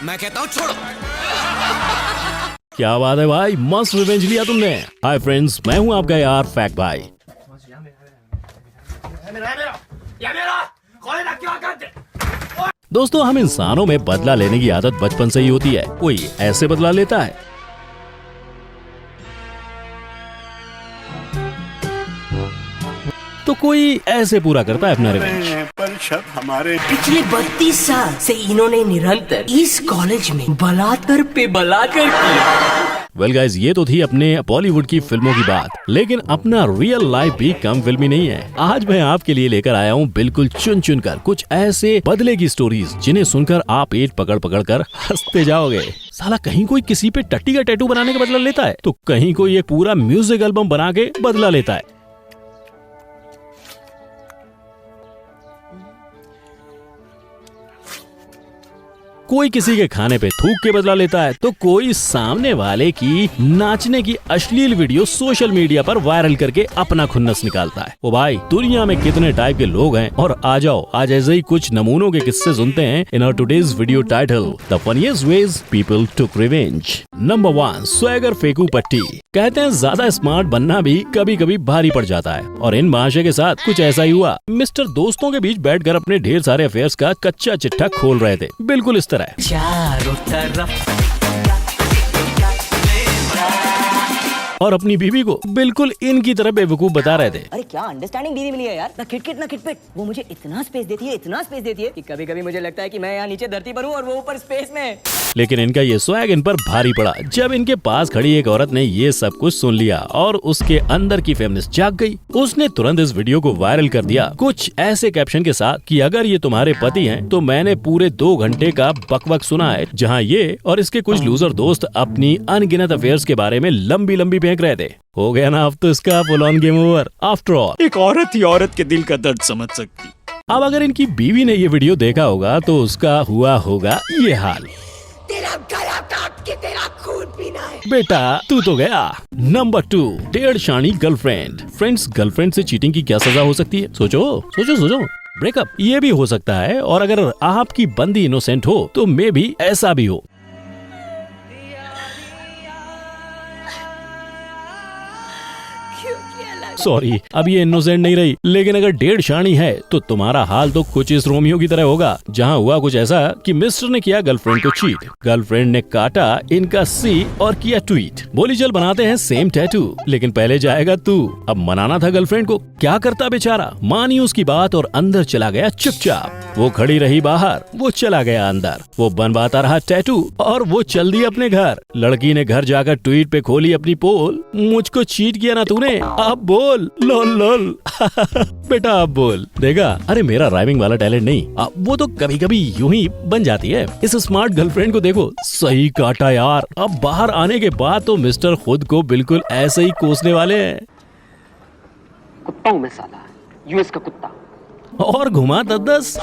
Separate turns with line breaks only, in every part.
मैं कहता हूँ छोड़ो।
क्या बात है भाई, मस्त रिवेंज लिया तुमने। हाय फ्रेंड्स, मैं हूँ आपका यार फैक्ट भाई। दोस्तों, हम इंसानों में बदला लेने की आदत बचपन से ही होती है। कोई ऐसे बदला लेता है, तो कोई ऐसे पूरा करता है अपना रिवेंज।
पर शब हमारे
पिछले 32 साल से इन्होंने निरंतर इस कॉलेज में बलात्कार पे बलात्कार किया।
वेल गाइस, ये तो थी अपने बॉलीवुड की फिल्मों की बात, लेकिन अपना रियल लाइफ भी कम फिल्मी नहीं है। आज मैं आपके लिए लेकर आया हूँ बिल्कुल चुन चुन कर कुछ ऐसे बदले की स्टोरीज, जिन्हें सुनकर आप पेट पकड़ पकड़ कर हंसते जाओगे। साला कहीं कोई किसी पे टट्टी का टैटू बनाने का बदला लेता है, तो कहीं कोई एक पूरा म्यूजिक एल्बम बना के बदला लेता है। कोई किसी के खाने पे थूक के बदला लेता है, तो कोई सामने वाले की नाचने की अश्लील वीडियो सोशल मीडिया पर वायरल करके अपना खुन्नस निकालता है। ओ भाई, दुनिया में कितने टाइप के लोग हैं, और आ जाओ आज ऐसे ही कुछ नमूनों के किस्से सुनते हैं in our today's video title, the funniest ways people took revenge. Number 1, swagger फेंकू पट्टी। कहते हैं ज्यादा स्मार्ट बनना भी कभी कभी भारी पड़ जाता है, और इन महाशय के साथ कुछ ऐसा ही हुआ। मिस्टर दोस्तों के बीच बैठकर अपने ढेर सारे अफेयर्स का कच्चा चिट्ठा खोल रहे थे, बिल्कुल इस तरह।
चारों तरफ
और अपनी बीवी को बिल्कुल इनकी तरह बेवकूफ बता रहे थे।
अरे क्या अंडरस्टैंडिंग बीवी मिली है यार, ना खिटखिट ना खिटपिट। वो मुझे इतना स्पेस देती है, इतना स्पेस देती है कि कभी कभी मुझे लगता है कि मैं यहाँ नीचे धरती पर हूँ और वो ऊपर स्पेस में।
लेकिन इनका ये स्वैग इन पर भारी पड़ा जब इनके पास खड़ी एक औरत ने ये सब कुछ सुन लिया, और उसके अंदर की फेमिनिस्ट जाग गई। उसने तुरंत इस वीडियो को वायरल कर दिया, कुछ ऐसे कैप्शन के साथ कि अगर ये तुम्हारे पति हैं तो मैंने पूरे 2 घंटे का बकबक सुना है, जहाँ ये और इसके कुछ लूजर दोस्त अपनी अनगिनत अफेयर्स के बारे में लंबी लंबी फेंक रहे थे। हो गया ना अब तो इसका full on game over. After all,
एक औरत ही औरत के दिल का दर्द समझ सकती।
अब अगर इनकी बीवी ने ये वीडियो देखा होगा तो उसका हुआ होगा ये हाल।
तेरा गला काट के तेरा खून पीना है।
बेटा तू तो गया। नंबर 2, डेढ़ शानी गर्लफ्रेंड। फ्रेंड्स, गर्लफ्रेंड से चीटिंग की क्या सजा हो सकती है? सोचो सोचो सोचो। ब्रेकअप ये भी हो सकता है, और अगर आपकी बंदी इनोसेंट हो तो मे भी ऐसा भी हो। सॉरी, अब ये इनोसेंट नहीं रही, लेकिन अगर डेढ़ शानी है तो तुम्हारा हाल तो कुछ इस रोमियो की तरह होगा, जहाँ हुआ कुछ ऐसा कि मिस्टर ने किया गर्लफ्रेंड को चीट। गर्लफ्रेंड ने काटा इनका सी और किया ट्वीट, बोली चल बनाते हैं सेम टैटू, लेकिन पहले जाएगा तू। अब मनाना था गर्लफ्रेंड को, क्या करता बेचारा, मानी उसकी बात और अंदर चला गया चुपचाप। वो खड़ी रही बाहर, वो चला गया अंदर। वो बनवाता रहा टैटू और वो चल दी अपने घर। लड़की ने घर जाकर ट्वीट पे खोली अपनी पोल, मुझको चीट किया ना तूने, अब बोल। लोल लोल बेटा अब बोल। देखा, अरे मेरा राइमिंग वाला टैलेंट नहीं, वो तो कभी कभी यूं ही बन जाती है। इस स्मार्ट गर्लफ्रेंड को देखो, सही काटा यार। अब बाहर आने के बाद तो मिस्टर खुद को बिल्कुल ऐसे ही कोसने वाले हैं।
कुत्ता हूँ मैं साला, यूएस का कुत्ता।
और घुमा 10-10।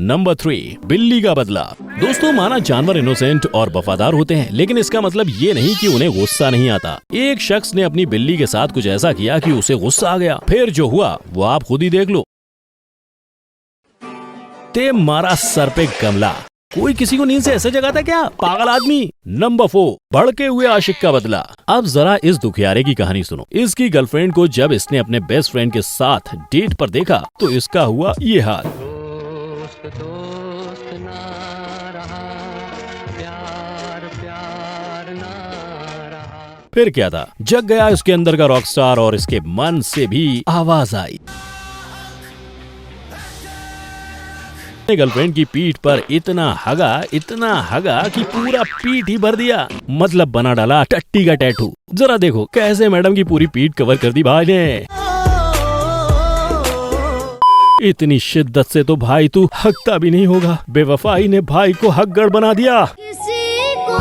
नंबर 3, बिल्ली का बदला। दोस्तों, माना जानवर इनोसेंट और वफादार होते हैं, लेकिन इसका मतलब ये नहीं कि उन्हें गुस्सा नहीं आता। एक शख्स ने अपनी बिल्ली के साथ कुछ ऐसा किया कि उसे गुस्सा आ गया। फिर जो हुआ वो आप खुद ही देख लो। ते मारा सर पे गमला। कोई किसी को नींद से ऐसे जगाता क्या, पागल आदमी। नंबर 4, भड़के हुए आशिक का बदला। अब जरा इस दुखियारे की कहानी सुनो। इसकी गर्लफ्रेंड को जब इसने अपने बेस्ट फ्रेंड के साथ डेट पर देखा तो इसका हुआ ये हाल।
दोस्त ना रहा, प्यार प्यार ना रहा।
फिर क्या था, जग गया इसके अंदर का रॉकस्टार और इसके मन से भी आवाज आई। गर्लफ्रेंड की पीठ पर इतना हगा कि पूरा पीठ ही भर दिया, मतलब बना डाला टट्टी का टैटू। जरा देखो कैसे मैडम की पूरी पीठ कवर कर दी भाई ने। इतनी शिद्दत से तो भाई तू हकता भी नहीं होगा। बेवफाई ने भाई को हकगढ़ बना दिया।
किसी को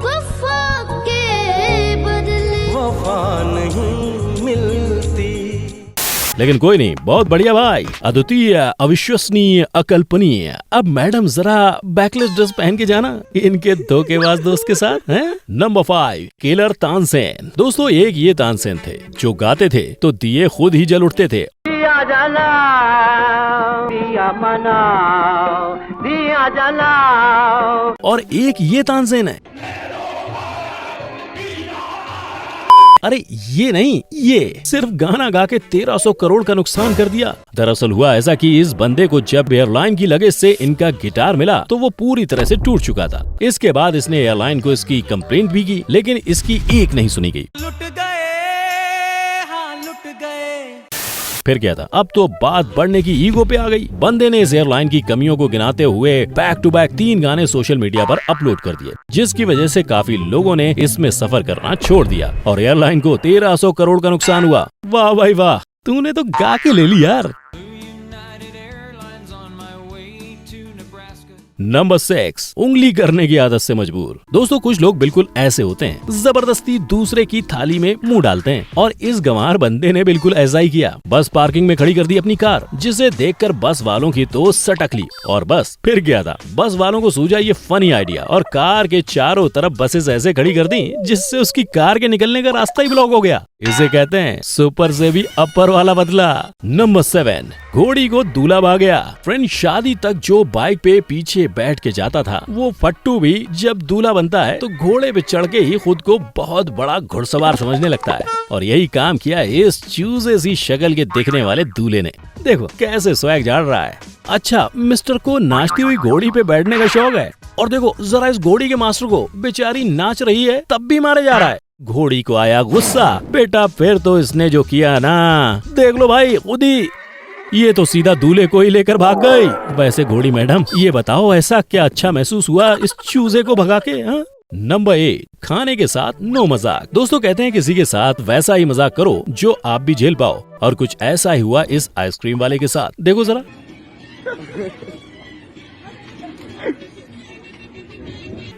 वफा के बदले
वफा नहीं मिलती।
लेकिन कोई नहीं, बहुत बढ़िया भाई, अद्वितीय, अविश्वसनीय, अकल्पनीय। अब मैडम जरा बैकलेस ड्रेस पहन के जाना इनके धोखेबाज दोस्त के साथ, हैं? Number 5, killer Tansen. दोस्तों, एक ये तानसेन थे जो गाते थे तो दिए खुद ही जल उठते थे। और एक ये तानसेन है, अरे ये नहीं, ये सिर्फ गाना गा के 1300 करोड़ का नुकसान कर दिया। दरअसल हुआ ऐसा कि इस बंदे को जब एयरलाइन की लगेज से इनका गिटार मिला तो वो पूरी तरह से टूट चुका था। इसके बाद इसने एयरलाइन को इसकी कंप्लेंट भी की, लेकिन इसकी एक नहीं सुनी गई। फिर क्या था, अब तो बात बढ़ने की ईगो पे आ गई। बंदे ने इस एयरलाइन की कमियों को गिनाते हुए बैक टू बैक 3 गाने सोशल मीडिया पर अपलोड कर दिए, जिसकी वजह से काफी लोगों ने इसमें सफर करना छोड़ दिया और एयरलाइन को 1300 करोड़ का नुकसान हुआ। वाह भाई वाह, तूने तो गा के ले ली यार। नंबर 6, उंगली करने की आदत से मजबूर। दोस्तों कुछ लोग बिल्कुल ऐसे होते हैं, जबरदस्ती दूसरे की थाली में मुंह डालते हैं, और इस गंवार बंदे ने बिल्कुल ऐसा ही किया। बस पार्किंग में खड़ी कर दी अपनी कार, जिसे देखकर बस वालों की तो सटक ली। और बस फिर क्या था, बस वालों को सूझा ये फनी आइडिया और कार के चारों तरफ बसेस ऐसे खड़ी कर दी जिससे उसकी कार के निकलने का रास्ता ही ब्लॉक हो गया। इसे कहते हैं सुपर से भी अपर वाला बदला। नंबर 7, घोड़ी को दूल्हा भाग गया। फ्रेंड, शादी तक जो बाइक पे पीछे बैठ के जाता था, वो फट्टू भी जब दूल्हा बनता है तो घोड़े पे चढ़ के ही खुद को बहुत बड़ा घुड़सवार समझने लगता है। और यही काम किया इस चूजे सी शक्ल के दिखने वाले दूल्हे ने। देखो कैसे स्वैग झाड़ रहा है। अच्छा, मिस्टर को नाचती हुई घोड़ी पे बैठने का शौक है, और देखो जरा इस घोड़ी के मास्टर को, बेचारी नाच रही है तब भी मारे जा रहा है। घोड़ी को आया गुस्सा, बेटा फिर तो इसने जो किया ना, देख लो भाई खुद ही, ये तो सीधा दूल्हे को ही लेकर भाग गई। वैसे घोड़ी मैडम, ये बताओ ऐसा क्या अच्छा महसूस हुआ इस चूजे को भगा के? हाँ? नंबर 8, खाने के साथ नो मजाक। दोस्तों कहते हैं किसी के साथ वैसा ही मजाक करो जो आप भी झेल पाओ, और कुछ ऐसा ही हुआ इस आइसक्रीम वाले के साथ। देखो जरा,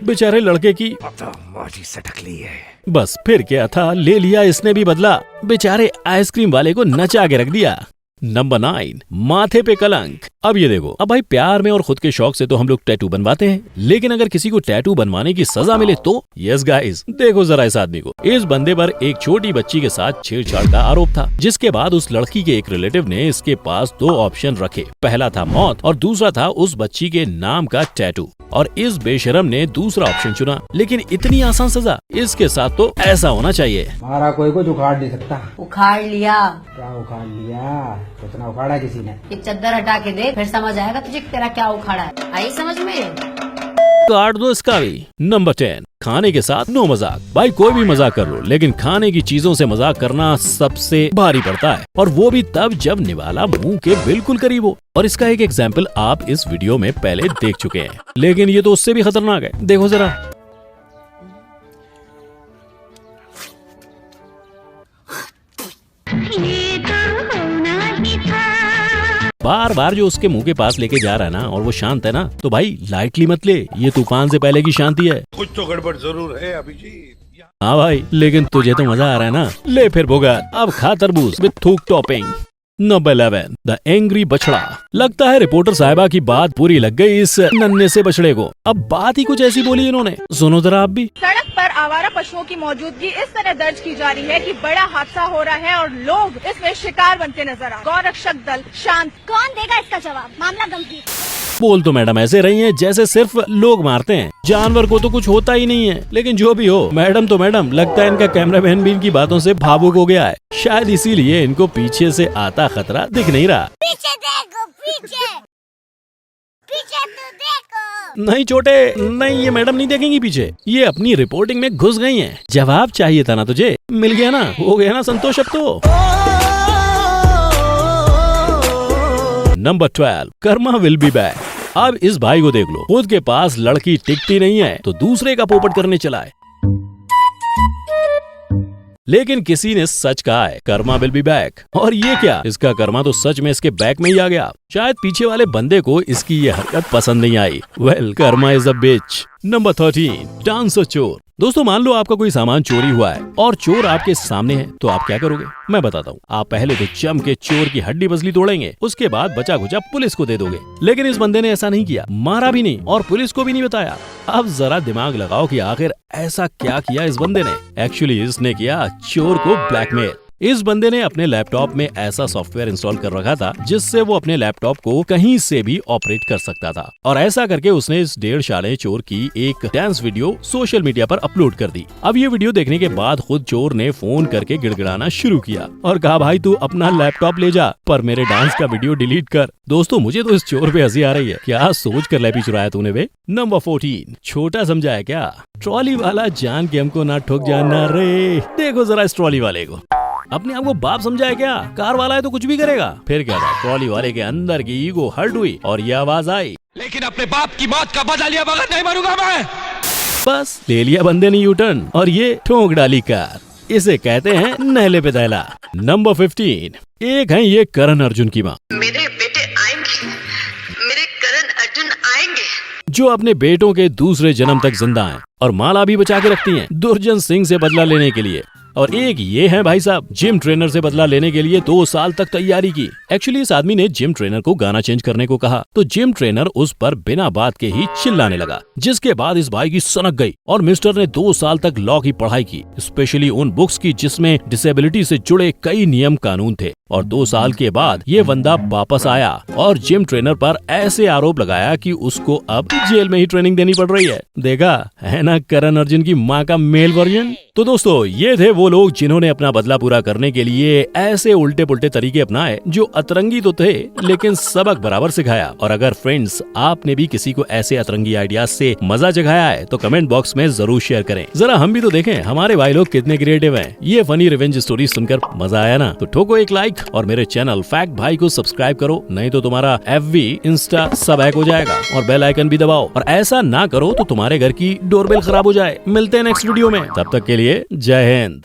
बेचारे लड़के की
मोटी सटक ली है।
बस फिर क्या था, ले लिया इसने भी बदला, बेचारे आइसक्रीम वाले को नचा के रख दिया। नंबर 9, माथे पे कलंक। अब ये देखो, अब भाई प्यार में और खुद के शौक से तो हम लोग टैटू बनवाते हैं, लेकिन अगर किसी को टैटू बनवाने की सजा मिले तो? यस गाइस, देखो जरा इस आदमी को। इस बंदे पर एक छोटी बच्ची के साथ छेड़छाड़ का आरोप था, जिसके बाद उस लड़की के एक रिलेटिव ने इसके पास 2 ऑप्शन रखे। पहला था मौत और दूसरा था उस बच्ची के नाम का टैटू, और इस बेशरम ने दूसरा ऑप्शन चुना। लेकिन इतनी आसान सजा, इसके साथ तो ऐसा होना चाहिए।
हमारा कोई कुछ उखाड़ नहीं सकता।
उखाड़ लिया।
क्या उखाड़ लिया? कितना उखाड़ा किसी ने?
ये चद्दर हटा के दे, फिर समझ आएगा तुझे तेरा क्या उखाड़ा है। आई समझ में?
काट दो इसका भी। नंबर 10, खाने के साथ नो मजाक। भाई कोई भी मजाक कर लो, लेकिन खाने की चीजों से मजाक करना सबसे भारी पड़ता है, और वो भी तब जब निवाला मुंह के बिल्कुल करीब हो। और इसका एक एग्जाम्पल आप इस वीडियो में पहले देख चुके हैं, लेकिन ये तो उससे भी खतरनाक है। देखो जरा, बार बार जो उसके मुंह के पास लेके जा रहा है ना, और वो शांत है ना, तो भाई लाइटली मत ले, ये तूफान से पहले की शांति है।
कुछ तो गड़बड़ जरूर है अभिजीत।
हाँ भाई, लेकिन तुझे तो मजा आ रहा है ना, ले फिर भुगत, अब खा तरबूज विद थूक टॉपिंग। नंबर 11, द एंग्री बछड़ा। लगता है रिपोर्टर साहिबा की बात पूरी लग गई इस नन्हे से बछड़े को। अब बात ही कुछ ऐसी बोली इन्होंने, सुनो जरा आप भी।
सड़क पर आवारा पशुओं की मौजूदगी इस तरह दर्ज की जा रही है कि बड़ा हादसा हो रहा है और लोग इसमें शिकार बनते नजर आ रहे। गौरक्षक दल शांत।
कौन देगा इसका जवाब? मामला गंभीर।
बोल तो मैडम ऐसे रही हैं जैसे सिर्फ लोग मारते हैं, जानवर को तो कुछ होता ही नहीं है। लेकिन जो भी हो, मैडम तो मैडम, लगता है इनका कैमरामैन भी इनकी बातों से भावुक हो गया है। शायद इसीलिए इनको पीछे से आता खतरा दिख नहीं रहा।
पीछे देखो, पीछे पीछे तो देखो।
नहीं छोटे, नहीं, ये मैडम नहीं देखेंगी पीछे, ये अपनी रिपोर्टिंग में घुस गई हैं। जवाब चाहिए था ना तुझे, मिल गया ना, हो गया ना संतोष अब तो। Number 12, Karma will be back. अब इस भाई को देख लो, खुद के पास लड़की टिकती नहीं है तो दूसरे का पोपट करने चला है। लेकिन किसी ने सच कहा है, कर्मा विल बी बैक। और ये क्या, इसका कर्मा तो सच में इसके बैक में ही आ गया। शायद पीछे वाले बंदे को इसकी ये हरकत पसंद नहीं आई। Well, karma is a bitch. Number 13, dancer चोर। दोस्तों मान लो आपका कोई सामान चोरी हुआ है और चोर आपके सामने है, तो आप क्या करोगे? मैं बताता हूँ। आप पहले तो जम के चोर की हड्डी पसली तोड़ेंगे, उसके बाद बचा खुचा पुलिस को दे दोगे। लेकिन इस बंदे ने ऐसा नहीं किया, मारा भी नहीं और पुलिस को भी नहीं बताया। अब जरा दिमाग लगाओ कि आखिर ऐसा क्या किया इस बंदे ने। एक्चुअली इसने किया चोर को ब्लैकमेल। इस बंदे ने अपने लैपटॉप में ऐसा सॉफ्टवेयर इंस्टॉल कर रखा था जिससे वो अपने लैपटॉप को कहीं से भी ऑपरेट कर सकता था, और ऐसा करके उसने इस 1.5 साले चोर की एक डांस वीडियो सोशल मीडिया पर अपलोड कर दी। अब ये वीडियो देखने के बाद खुद चोर ने फोन करके गिड़गिड़ाना शुरू किया और कहा, भाई तू अपना लैपटॉप ले जा पर मेरे डांस का वीडियो डिलीट कर। दोस्तों मुझे तो इस चोर पे हंसी आ रही है, क्या सोच कर लैपी चुराया तूने बे। नंबर 14, छोटा समझा है क्या? ट्रॉली वाला जान के हमको ना ठोक जाना रे। देखो जरा इस ट्रॉली वाले को, अपने आप को बाप समझा है क्या? कार वाला है तो कुछ भी करेगा। फिर क्या था, ट्रॉली वाले के अंदर की ईगो हर्ट हुई और ये आवाज आई,
लेकिन अपने बाप की मौत का बदला लिया बगैर नहीं मरूंगा मैं।
बस ले लिया बंदे ने यूटर्न और ये ठोक डाली कार। इसे कहते हैं नहले पे दहला। नंबर 15, एक है ये करण अर्जुन की माँ।
मेरे बेटे आएंगे, मेरे करण अर्जुन आएंगे,
जो अपने बेटों के दूसरे जन्म तक जिंदा हैं और माला भी बचा के रखती हैं दुर्जन सिंह से बदला लेने के लिए। और एक ये है भाई साहब, जिम ट्रेनर से बदला लेने के लिए 2 साल तक तैयारी की। एक्चुअली इस आदमी ने जिम ट्रेनर को गाना चेंज करने को कहा तो जिम ट्रेनर उस पर बिना बात के ही चिल्लाने लगा, जिसके बाद इस भाई की सनक गई और मिस्टर ने 2 साल तक लॉ की पढ़ाई की, स्पेशली उन बुक्स की जिसमें डिसेबिलिटी से जुड़े कई नियम कानून थे। और 2 साल के बाद ये बंदा वापस आया और जिम ट्रेनर पर ऐसे आरोप लगाया कि उसको अब जेल में ही ट्रेनिंग देनी पड़ रही है। देखा है ना करण अर्जुन की माँ का मेल वर्जन। तो दोस्तों ये थे वो लोग जिन्होंने अपना बदला पूरा करने के लिए ऐसे उल्टे पुल्टे तरीके अपनाए जो अतरंगी तो थे लेकिन सबक बराबर सिखाया। और अगर फ्रेंड्स आपने भी किसी को ऐसे अतरंगी आइडियाज से मजा जगाया है तो कमेंट बॉक्स में जरूर शेयर करें, जरा हम भी तो देखें हमारे भाई लोग कितने क्रिएटिव हैं। ये फनी रिवेंज स्टोरी सुनकर मजा आया ना, तो ठोको एक लाइक और मेरे चैनल फैक्ट भाई को सब्सक्राइब करो, नहीं तो तुम्हारा FB इंस्टा सब हैक हो जाएगा। और बेल आइकन भी दबाओ, और ऐसा ना करो तो तुम्हारे घर की डोरबेल खराब हो जाए। मिलते हैं नेक्स्ट वीडियो में, तब तक के लिए जय हिंद।